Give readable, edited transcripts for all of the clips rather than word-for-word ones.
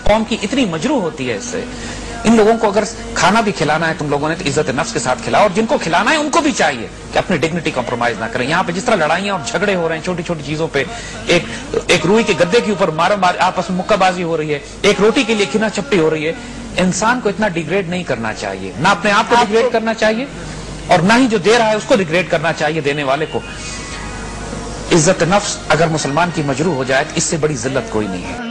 कौम की इतनी मजरू होती है इससे। इन लोगों को अगर खाना भी खिलाना है तुम लोगों ने तो इज्जत नफ्स के साथ खिलाओ, और जिनको खिलाना है उनको भी चाहिए कि अपनी डिग्निटी कॉम्प्रोमाइज ना करें। यहाँ पे जिस तरह लड़ाइयां और झगड़े हो रहे हैं छोटी छोटी चीजों पे, एक रुई के गद्दे के ऊपर मारो मार आपस में मुक्काबाजी हो रही है, एक रोटी के लिए खीना चपटी हो रही है। इंसान को इतना डिग्रेड नहीं करना चाहिए, ना अपने आप को डिग्रेड करना चाहिए और ना ही जो दे रहा है उसको डिग्रेड करना चाहिए, देने वाले को। इज्जत नफ्स अगर मुसलमान की मजरू हो जाए तो इससे बड़ी जिल्लत कोई नहीं है।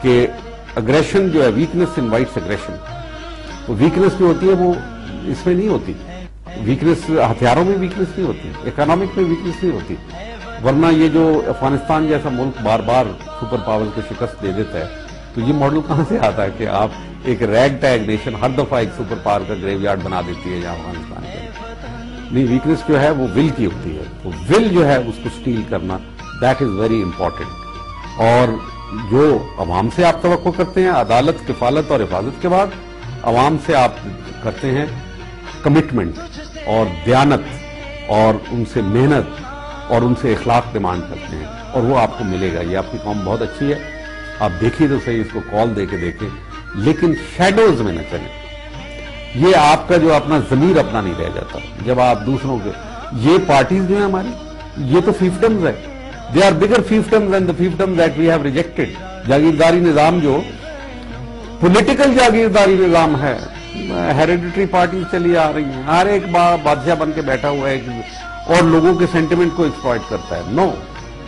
कि अग्रेशन जो है, वीकनेस इनवाइट्स अग्रेशन। वो वीकनेस जो होती है वो इसमें नहीं होती। वीकनेस हथियारों में वीकनेस नहीं होती, इकोनॉमिक में वीकनेस नहीं होती। वरना ये जो अफगानिस्तान जैसा मुल्क बार बार सुपर पावर को शिकस्त दे देता है, तो ये मॉडल कहां से आता है कि आप एक रैग टैग नेशन हर दफा एक सुपर पावर का ग्रेवयार्ड बना देती है यहाँ अफगानिस्तान के। नहीं, वीकनेस जो है वो विल की होती है। वो विल जो है उसको स्टील करना, दैट इज वेरी इंपॉर्टेंट। और जो अवाम से आप तवक्को करते हैं, अदालत, किफालत और हिफाजत के बाद अवाम से आप करते हैं कमिटमेंट और दयानत और उनसे मेहनत और उनसे इखलाक डिमांड करते हैं, और वो आपको मिलेगा। ये आपकी कौम बहुत अच्छी है, आप देखिए तो सही, इसको कॉल दे के देखें, लेकिन शैडोज में न चलें। ये आपका जो अपना जमीर अपना नहीं रह जाता जब आप दूसरों के, ये पार्टीज जो है हमारी, ये तो फीफडम्स है। They are bigger fiefdoms and the fiefdom that we have rejected. जागीरदारी निजाम जो पॉलिटिकल जागीरदारी निजाम है, हेरिडिटरी पार्टी चली आ रही है, हर एक बादशाह बन के बैठा हुआ है और लोगों के सेंटिमेंट को एक्सप्लॉइट करता है। नो,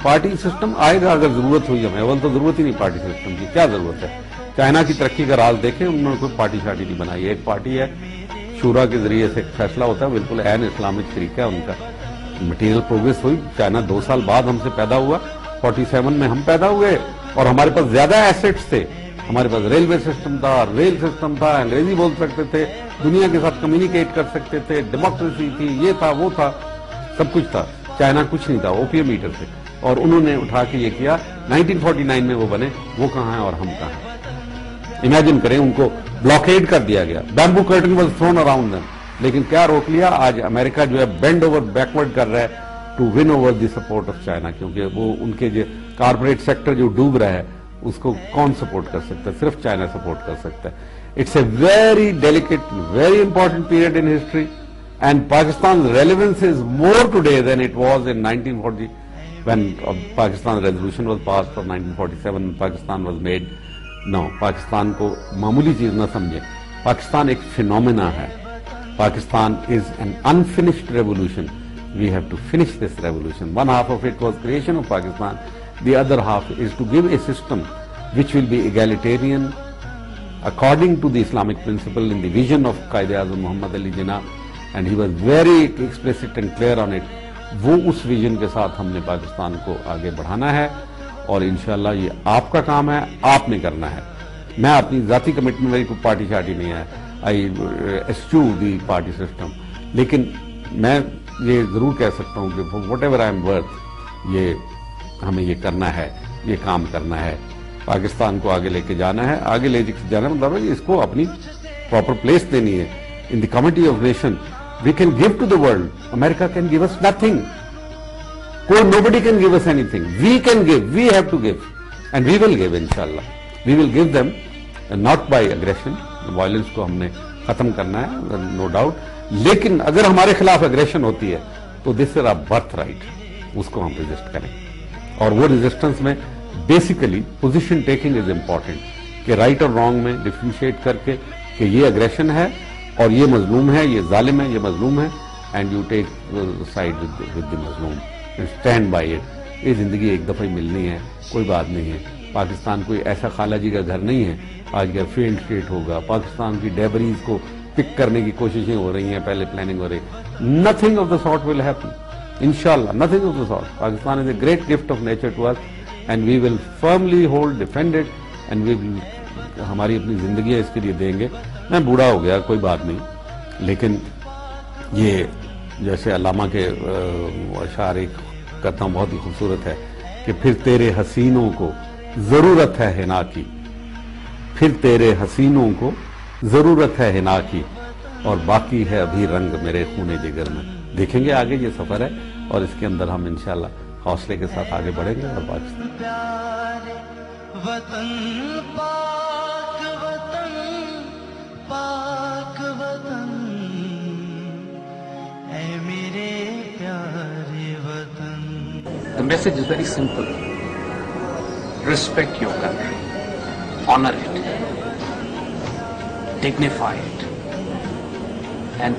पार्टी सिस्टम आएगा अगर जरूरत हुई हमें। अवल तो जरूरत ही नहीं पार्टी सिस्टम की, क्या जरूरत है। चाइना की तरक्की का राज देखें, उन्होंने कोई पार्टी शार्टी नहीं बनाई। एक पार्टी है, शूरा के जरिए से फैसला होता है, बिल्कुल एन इस्लामिक तरीका है उनका। मटीरियल प्रोग्रेस हुई। चाइना 2 साल बाद हमसे पैदा हुआ, 47 में हम पैदा हुए और हमारे पास ज्यादा एसेट्स थे। हमारे पास रेलवे सिस्टम था, रेल सिस्टम था, अंग्रेजी बोल सकते थे, दुनिया के साथ कम्युनिकेट कर सकते थे, डेमोक्रेसी थी, ये था वो था, सब कुछ था। चाइना कुछ नहीं था, ओपीएम ईटर थे, और उन्होंने उठा के ये किया। 1949 में वो बने, वो कहां है और हम कहां हैं। इमेजिन करें, उनको ब्लॉकेड कर दिया गया, bamboo curtain was thrown around them, लेकिन क्या रोक लिया। आज अमेरिका जो है बेंड ओवर बैकवर्ड कर रहा है to win over the support of China, क्योंकि वो उनके जो कारपोरेट सेक्टर जो डूब रहा है उसको कौन सपोर्ट कर सकता है, सिर्फ चाइना सपोर्ट कर सकता है। It's a very delicate, very important period in history, and Pakistan relevance is more today than it was in 1940 when Pakistan resolution was passed for 1947 Pakistan was made. No, Pakistan को मामूली चीज ना समझे। पाकिस्तान एक फिनोमेना है। Pakistan is an unfinished revolution. We have to finish this revolution. One half of it was creation of Pakistan. The other half is to give a system which will be egalitarian according to the Islamic principle in the vision of Quaid-e-Azam Muhammad Ali Jinnah, and he was very explicit and clear on it. वो उस vision के साथ हमने पाकिस्तान को आगे बढ़ाना है, और इंशाल्लाह ये आपका काम है, आपने करना है। मैं अपनी जाती कमिटमेंट, मेरी कोई पार्टी शार्टी नहीं है, आई एस्क्यू दी पार्टी सिस्टम, लेकिन मैं ये जरूर कह सकता हूँ कि what ever I am worth, ये हमें ये करना है, ये काम करना है, पाकिस्तान को आगे लेके जाना है। आगे लेके जाना मतलब है इसको अपनी प्रॉपर प्लेस देनी है in the committee of nation. We can give to the world. America can give us nothing. Nobody can give us anything. We can give. We have to give, and we will give. Inshallah, we will give them, not by aggression. Violence को हमने खत्म करना है, no doubt. लेकिन अगर हमारे खिलाफ aggression होती है, तो this is our birthright. उसको हम resist करें, और वो resistance में basically position taking is important. कि right और wrong में differentiate करके कि ये aggression है और ये मजलूम है, ये जालिम है, ये मजलूम है, and you take side with the मजलूम, स्टैंड बाय इट। ये जिंदगी एक दफा ही मिलनी है, कोई बात नहीं है। पाकिस्तान कोई ऐसा खाला जी का घर नहीं है आज का फेल्ड स्टेट होगा। पाकिस्तान की डेबरीज को पिक करने की कोशिशें हो रही हैं, पहले प्लानिंग हो रही। Nothing of the sort will happen, इंशाल्लाह, nothing of the sort. Pakistan is a great gift of nature to us, and we will firmly hold defended, and we will, हमारी अपनी जिंदगी इसके लिए देंगे। मैं बूढ़ा हो गया, कोई बात नहीं, लेकिन ये जैसे अल्लामा के अशार एक कहता हूं बहुत ही खूबसूरत है कि फिर तेरे हसीनों को जरूरत है हिना की, फिर तेरे हसीनों को जरूरत है हिना की, और बाकी है अभी रंग मेरे खूने जिगर में। देखेंगे आगे, ये सफर है और इसके अंदर हम इंशाल्लाह हौसले के साथ आगे बढ़ेंगे और पाकिस्तान प्यारे वतन पाक वतन ऐ मेरे प्यारे वतन। The message is very simple. Respect your country, honor it, dignify it, and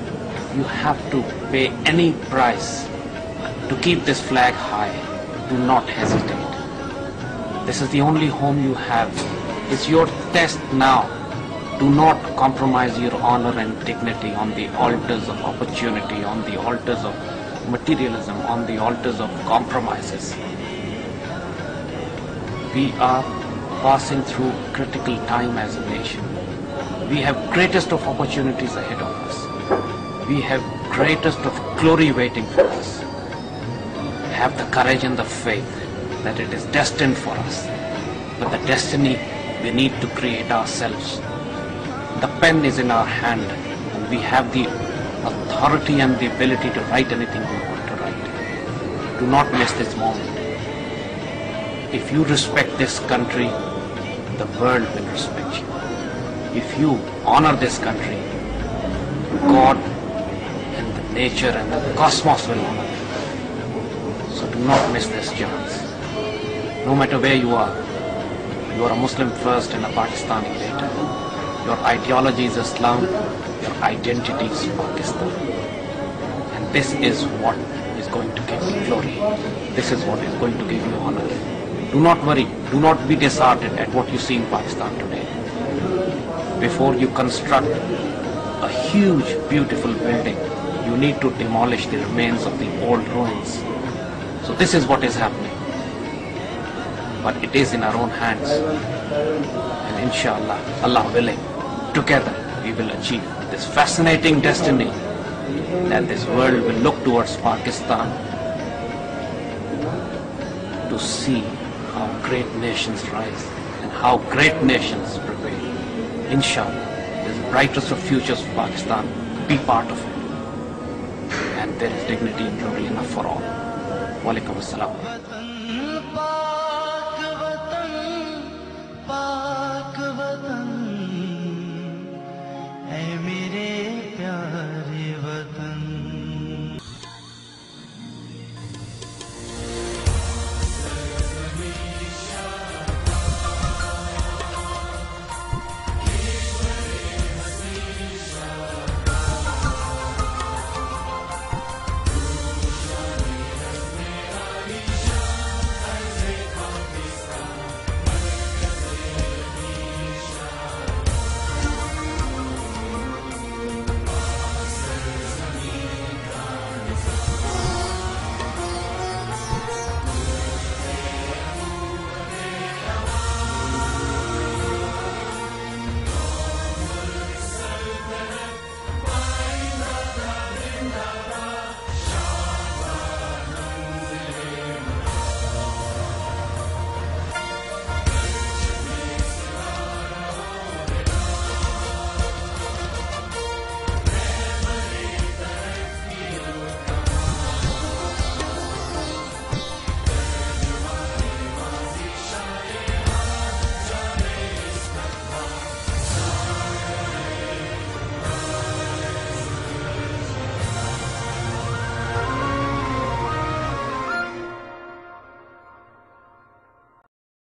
you have to pay any price to keep this flag high. Do not hesitate. This is the only home you have. It's your test now. Do not compromise your honor and dignity on the altars of opportunity, on the altars of materialism, on the altars of compromises. We are passing through critical time as a nation. We have greatest of opportunities ahead of us. We have greatest of glory waiting for us. Have the courage and the faith that it is destined for us. But the destiny we need to create ourselves. The pen is in our hand and we have the authority and the ability to write anything we want to write. Do not miss this moment. If you respect this country, the world will respect you. If you honor this country, God and the nature and the cosmos will honor you. So do not miss this chance. No matter where you are a Muslim first and a Pakistani later. Your ideology is Islam, your identity is Pakistan. And this is what is going to give you glory. This is what is going to give you honor. Do not worry, do not be disheartened at what you see in Pakistan today. Before you construct a huge, beautiful building, you need to demolish the remains of the old ruins. So this is what is happening. But it is in our own hands. And inshallah, Allah willing, together we will achieve this fascinating destiny that this world will look towards Pakistan to see how great nations rise and how great nations prevail. Inshallah, this is the brightest of futures for Pakistan. Be part of it. And there is dignity and glory enough for all. Walaikum assalam.